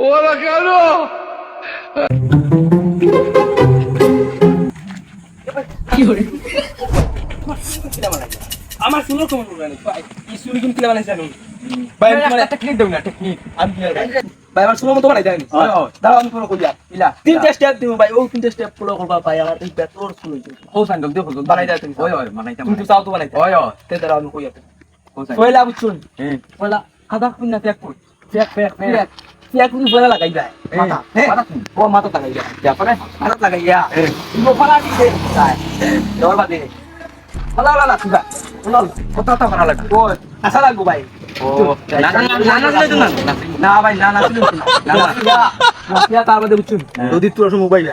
ওরা কেন আমার শুনো কম করবে না ভাই এই শুনি কোন কিলা বানাইছ জানো ভাই আমার একটা টেকনিক দাও না টেকনিক আমি ভাই আমার শুনো মতো বানাই দেন দাও আমি পুরো কইয়া ইলা তিনটা স্টেপ দিও ভাই ও তিনটা স্টেপ ফলো করবা ভাই আমার এই বেতর শুনো ও সাইন্ডল দেখো বানাই দাও তুমি ওই বানাইতাম তুমি চাও তো বানাইতে ওই তে দাও আমি কইয়া পয়লা বুঝছুন পয়লা আদা কুন্না ফেক কই ফেক ফেক ফেক ফেক তুমি পয়লা লাগাই যায় মাথা মাথা ও মাথা লাগাই যায় তারপরে মাথা লাগাই যা তুমি পয়লা দিতে যায় দর বাদে ভালো ভালো তুই কথা ভালো লাগে ও আশা লাগবো ভাই ও না না না না না ভাই না না না না তার মধ্যে বুঝছুন যদি তোর মোবাইল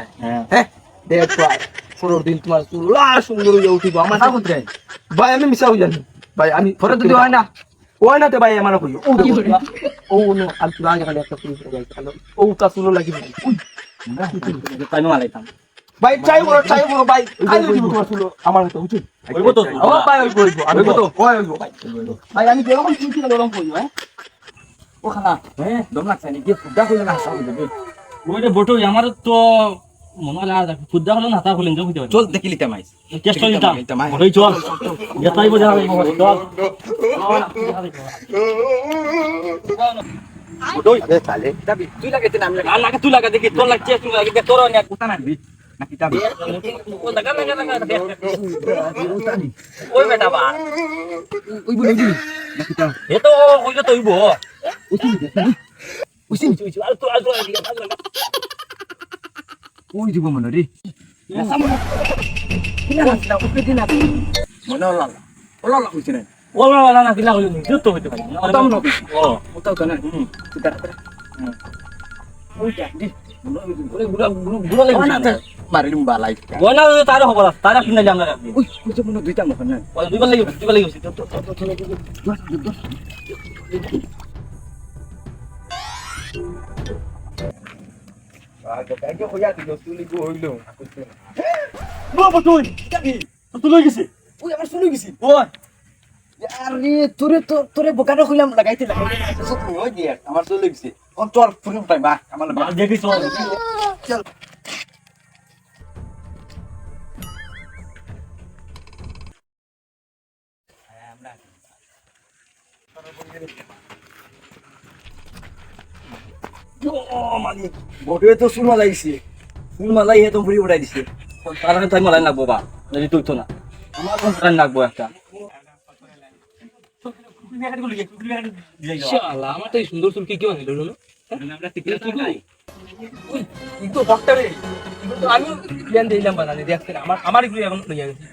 হ্যাঁ দেখ ভাই 16 দিন তোমার চুলা সুন্দর হয়ে উঠিব আমার না কোথায় ভাই আমি মিশাও জানি ভাই আমি ফটো যদি হয় না ওই না তে ভাই আমার কই ও কি করে ও নো আল তুই আগে খালি একটা পুলিশ যাই হ্যালো ও তা চুলো লাগি তাই নো আলাইতাম ভাই চাই বড় ভাই খালি দিব তোমার চুলো আমার মতো বুঝছুন ওইব তো ও ভাই ওইব আমি তো ওইব ভাই ভাই আমি যেরকম চিন্তা গরম করি হ্যাঁ ও খানা হ্যাঁ দম লাগছে নি কি ফুডা কইলো না হাসা হবে ওই রে বটো আমার তো মনে হল আর ফুদ্দা হলো না তা হলেন যাও দিতে চল দেখিলি তামাইস টেস্ট করে দিতাম ওই চল যেটাই বোঝা হবে চল ওই আরে তালে দাবি তুই লাগাইতে নাম লাগা আর লাগে তুই লাগা দেখি তোর লাগছে তুই লাগি তোর অনেক কুতা নাবি নাকি দাবি ও লাগা ওই বেটা বা ওই বলে দিবি নাকি তা এ তো কইলো তো হইবো উসি আর তো ওই দিব মনে রে কিনা না ওকে দিনা মনে হল ওলা কইছ না ওলা ওলা না কিলা হইলো যত হইতে পারে ওটাও না ও ওটাও তো না তুই ওইটা দি গুলো লাগে মারিলুম বালাই ওনা তার হবো তারা কিনা জানা রাখবি ওই কইছ মনে দুইটা মত না ওই দুইবার লাগি আগে ব্যাগে হইয়া দিল তুলি গো হইলো বাবা তুই কি তুই লই গেছিস ওই আমার শুনে গেছি ওই আরে তোরে বোকাটা কইলাম লাগাইতে সব ওই দিয়ে আমার চলে গেছে কোন তোর পুরো টাইম বা আমার দেখি চল চল মালিক বটে তো সুরমা লাগিছে সুরমা লাগি তো পুরি উড়াই দিছে তার কাছে তাই মালাই লাগবো বা যদি তুই তো না আমার কোন টাইম লাগবো একটা শালা আমার তো এই সুন্দর চুল কি কেউ আনিল না আমরা টিকিট কি কই ই তো ডক্টরে আমি প্ল্যান দিলাম বানানি দেখতে আমার এগুলো এখন লইয়া গেছে